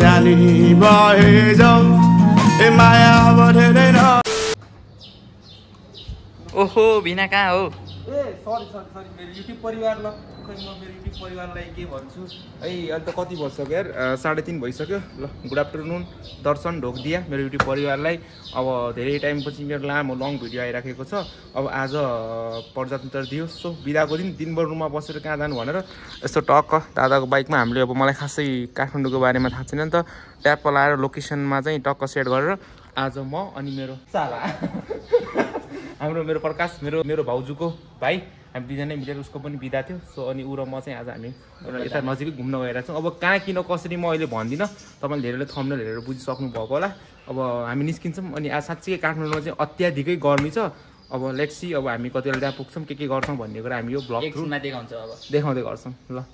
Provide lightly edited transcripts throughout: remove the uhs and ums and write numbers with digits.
जानी भए जाऊ ए माया बढेदैन। ओहो बिना कहाँ हो? ए सरी मेरो युट्युब परिवार ल खै म मेरो युट्युब परिवारलाई के भन्छु है। अहिले त कति भइसक्यो यार 3:30 भइसक्यो। ल गुड आफ्टरनुन दर्शन ढोकदिया मेरो युट्युब परिवारलाई। अब धेरै टाइमपछि मेरो लामो लङ भिडियो आइराखेको छ। अब आज प्रजातन्त्र दिवस सो बिदाको दिन दिनभर रुममा बसेर कहाँ जानु भनेर यस्तो टक्क दादाको बाइकमा हामीले अब मलाई खासै काठमाडौँको बारेमा थाहा छैन नि त ट्याप लाएर लोकेसनमा चाहिँ टक्क सेट गरेर आज म अनि मेरो साला मेरो प्रकाश मेरो भाउजूको भाइ हामी दुईजनै मिलेर उसको पनि बिदा थियो। सो अनि ऊ र म चाहिँ आज हामी यता नजिकै घुम्न गइरहेको छौँ। अब कहाँ किन कसरी म अहिले भन्दिनँ, तपाईँले धेरैले थम्बनेल हेरेर बुझिसक्नु भएको होला। अब हामी निस्किन्छौँ अनि आज साँच्चै काठमाडौँमा चाहिँ अत्याधिकै गर्मी छ। अब लेट्स सी अब हामी कति बेला त्यहाँ पुग्छौँ के गर्छौँ भन्ने कुरा हामी यो ब्लग थ्रुमा देखाउँदै गर्छौँ। ल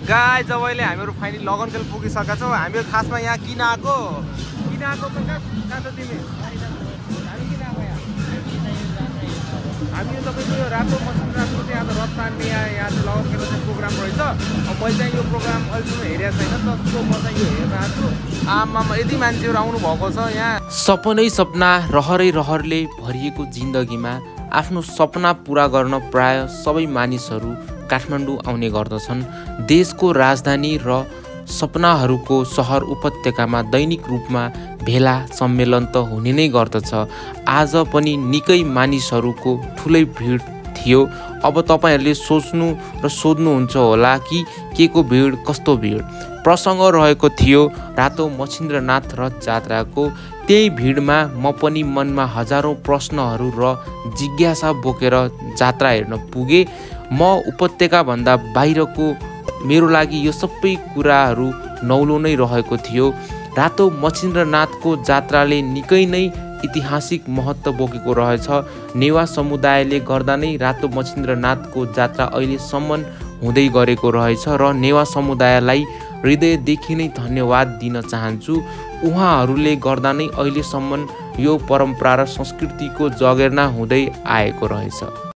गाइज अब अहिले हामीहरू फाइनली लगनखेल पुगिसकेका छौँ। हामीहरू खासमा यहाँ किन आएको कहाँ छ तिमी? हामी किन आएको यहाँ? हामी तपाईँको यो रातो मसिन रातको चाहिँ आज रथ तान्ने यहाँ चाहिँ लगनखेल चाहिँ प्रोग्राम रहेछ। अब मैले चाहिँ यो प्रोग्राम अहिलेसम्म हेरेको छैन त सो म चाहिँ यो हेर्न आएको छु। आमामा यति मान्छेहरू आउनु भएको छ यहाँ। सपनै सपना रहरले भरिएको जिन्दगीमा आफ्नो सपना पुरा गर्न प्राय सबै मानिसहरू काठमाडौँ आउने गर्दछन्। देशको राजधानी र सपनाहरूको सहर उपत्यकामा दैनिक रूपमा भेला सम्मेलन त हुने नै गर्दछ। आज पनि निकै मानिसहरूको ठुलै भिड थियो। अब तपाईहरूले सोच्नु र सोध्नुहुन्छ होला कि के को भिड, कस्तो भिड? प्रसङ्ग रहेको थियो रातो मच्छिन्द्रनाथ रथ जात्राको। त्यही भिडमा म पनि मनमा हजारौँ प्रश्नहरू र जिज्ञासा बोकेर जात्रा हेर्न पुगेँ। म उपत्यकाभन्दा बाहिरको मेरो लागि यो सबै कुराहरू नौलो नै रहेको थियो। रातो मच्छिन्द्रनाथको जात्राले निकै नै ऐतिहासिक महत्त्व बोकेको रहेछ। नेवा समुदायले गर्दा नै रातो मच्छिन्द्रनाथको जात्रा अहिलेसम्म हुँदै गरेको रहेछ र नेवा समुदायलाई हृदयदेखि नै धन्यवाद दिन चाहन्छु। उहाँहरूले गर्दा नै अहिलेसम्म यो परम्परा र संस्कृतिको जगेर्ना हुँदै आएको रहेछ।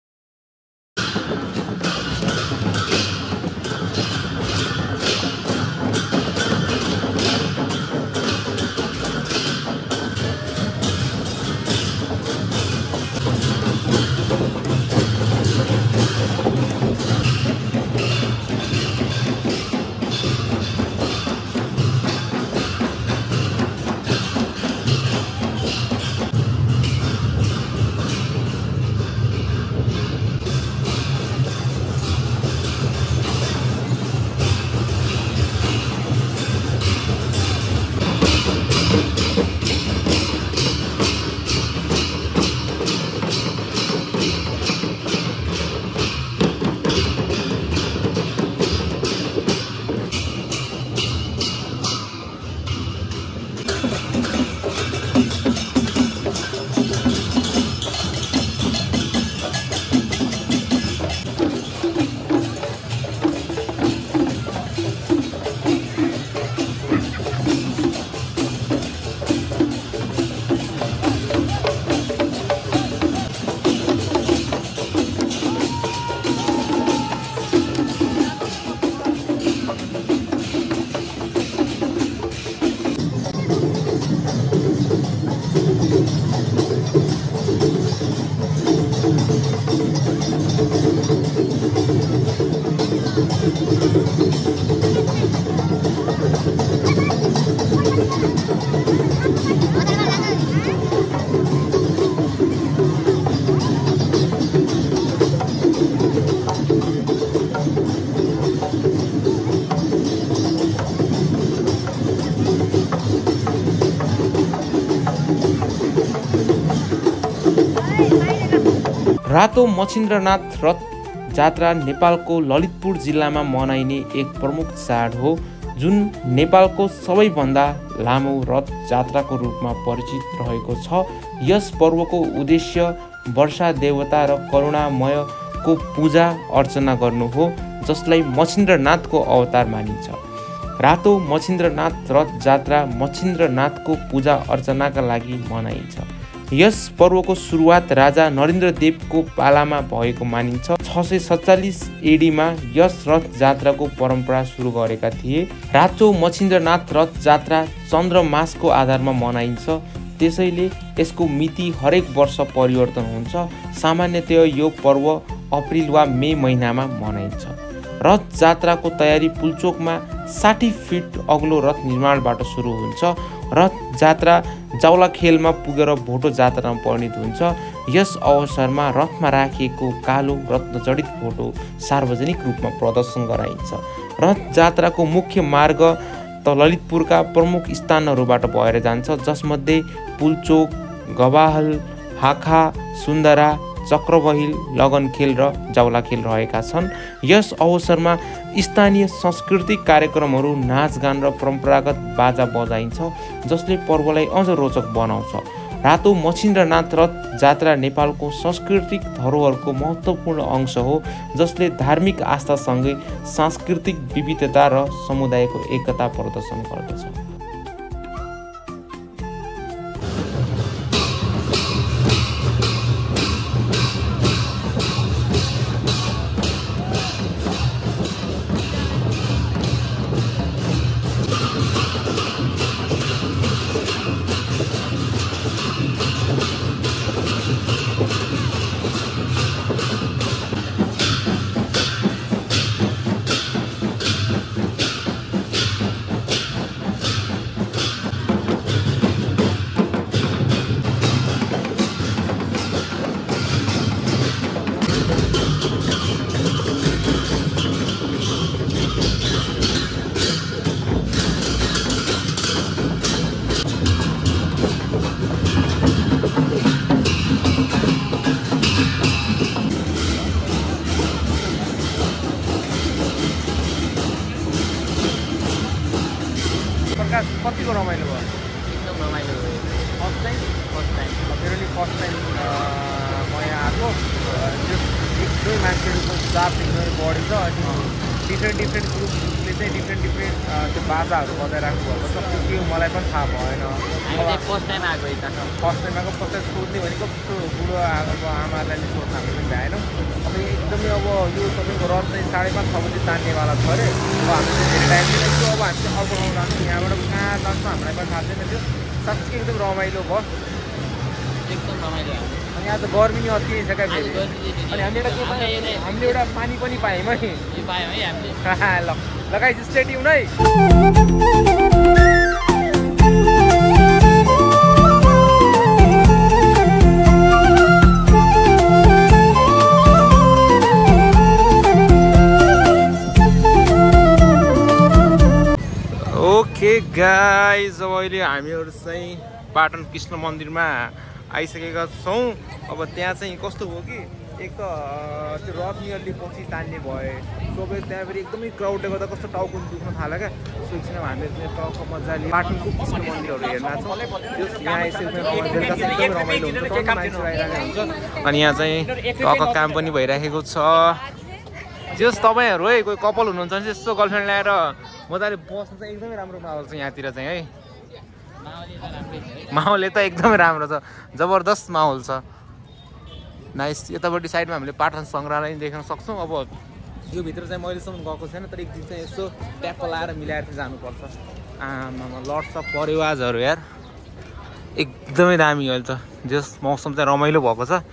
रातो मच्छिन्द्रनाथ रथ जात्रा नेपालको ललितपुर जिल्लामा मनाइने एक प्रमुख चाड हो। जुन नेपालको सबैभन्दा लामो रथ जात्राको रूपमा परिचित रहेको छ। यस पर्वको उद्देश्य वर्षा देवता र करुणामयको पूजा अर्चना गर्नु हो, जसलाई मच्छिन्द्रनाथको अवतार मानिन्छ। रातो मच्छिन्द्रनाथ रथ जात्रा मच्छिन्द्रनाथको पूजा अर्चनाका लागि मनाइन्छ। यस पर्वको सुरुवात राजा नरेन्द्रदेवको पालामा भएको मानिन्छ। 647 एडीमा यस रथ जात्राको परम्परा सुरु गरेका थिए। रातो मच्छिन्द्रनाथ रथ जात्रा चन्द्रमासको आधारमा मनाइन्छ, त्यसैले यसको मिति हरेक वर्ष परिवर्तन हुन्छ। सामान्यतया यो पर्व अप्रिल वा मे महिनामा मनाइन्छ। रथ जात्राको तयारी पुल्चोकमा 60 फिट अग्लो रथ निर्माणबाट सुरु हुन्छ। रथ जात्रा जावलाखेलमा पुगेर भोटो जात्रामा परिणत हुन्छ। यस अवसरमा रथमा राखिएको कालो रत्नजडित भोटो सार्वजनिक रूपमा प्रदर्शन गराइन्छ। रथ जात्राको मुख्य मार्ग त ललितपुरका प्रमुख स्थानहरूबाट भएर जान्छ, जसमध्ये पुल्चोक, गवाहल, हाखा, सुन्दरा, चक्रबहिल, लगनखेल र जावलाखेल रहेका छन्। यस अवसरमा स्थानीय सांस्कृतिक कार्यक्रमहरू, नाचगान र परम्परागत बाजा बजाइन्छ, जसले पर्वलाई अझ रोचक बनाउँछ। रातो मच्छिन्द्रनाथ रथ जात्रा नेपालको सांस्कृतिक धरोहरको महत्त्वपूर्ण अंश हो, जसले धार्मिक आस्थासँगै सांस्कृतिक विविधता र समुदायको एकता प्रदर्शन गर्दछ। कतिको रमाइलो भयो? एकदम रमाइलो भयो। फर्स्ट टाइम मेरो नि फर्स्ट टाइम म यहाँ आएको। एकदमै मान्छेहरूको चाप एकदमै बढी छ। अनि डिफ्रेन्ट ग्रुपले चाहिँ डिफ्रेन्ट त्यो बाजाहरू बजाइराख्नु भएको छ। त्यो मलाई पनि थाहा भएन। फर्स्ट टाइम आएको फर्स्ट टाइम सोध्ने भनेको कस्तो बुढो आएको आमालाई सोध्न हामी पनि भ्याएनौँ। अब एकदमै अब यो तपाईँको रथ चाहिँ 5:30-6 बजी तान्नेवाला छ अरे। अब हामी चाहिँ धेरै टाइम दिँदैछु। अब हामी चाहिँ अर्को ठाउँ जान्छौँ। यहाँबाट कहाँ जान्छौँ हामीलाई पनि थाहा छैन। त्यो साँच्चै एकदम रमाइलो भयो। एकदम रमाइलो। अनि आज गर्मी नि अति छ क्या फेरि। अनि हामीले एउटा पानी पनि पायौँ है। पायौँ है हामीले। ल लगाइस स्टेडियम है। ओके गाइज, अब अहिले हामीहरू चाहिँ पाटन कृष्ण मन्दिरमा आइसकेका छौँ। अब त्यहाँ चाहिँ कस्तो हो कि एक त त्यो रथ नियरली पछि तान्ने भए सबै त्यहाँ फेरि एकदमै क्राउडले गर्दा कस्तो टाउको दुख्न थाल्यो क्या। सो एकछिन हामीले चाहिँ टाउको मजाले पाटनको कृष्ण मन्दिरहरू हेर्न छौँ। यहाँ यसरी बेलुका चाहिँ एकदमै रमाइलो हुन्छ, मान्छे आइरहेको हुन्छ। अनि यहाँ चाहिँ टक्क काम पनि भइराखेको छ। जस तपाईँहरू है कोही कपाल हुनुहुन्छ भने यस्तो गर्लफ्रेन्ड ल्याएर मजाले बस्नु चाहिँ एकदमै राम्रो माहौल छ यहाँतिर चाहिँ है। माहौल त एकदमै राम्रो छ, जबरदस्त माहौल छ। नाइस। यतापट्टि साइडमा हामीले पाटन सङ्ग्रहालय देख्न सक्छौँ। अब यो भित्र चाहिँ मैलेसम्म गएको छैन, तर एक दिन चाहिँ यसो ट्याप लाएर मिलाएर चाहिँ जानुपर्छ। आमामा लट्स अफ परिवाजहरू यार, एकदमै दामी अहिले त। जस मौसम चाहिँ रमाइलो भएको छ।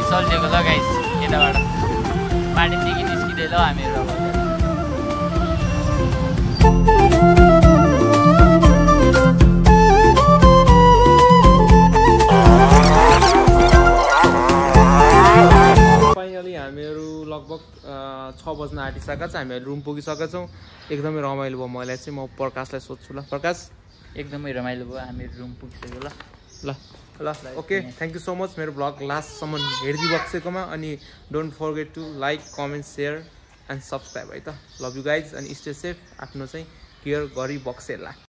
हामी चल्दिएको ल गाइस यताबाट पार्टीदेखि निस्किँदै ल हामीहरू अब फाइनली हामीहरू लगभग 6 बज्न आँटिसकेका छ हामीहरू रुम पुगिसकेका छौँ एकदमै रमाइलो भयो मलाई चाहिँ म प्रकाशलाई सोध्छु ल प्रकाश एकदमै रमाइलो भयो हामीहरू रुम पुगिसक्यो ल ल ल okay thank you so much मेरो ब्लग लास्टसम्म हेरिदिइबक्सेकोमा अनि don't forget to like comment share and subscribe है त लभ यु गाइज अनि स्टे सेफ आफ्नो चाहिँ केयर गरिबक्सेला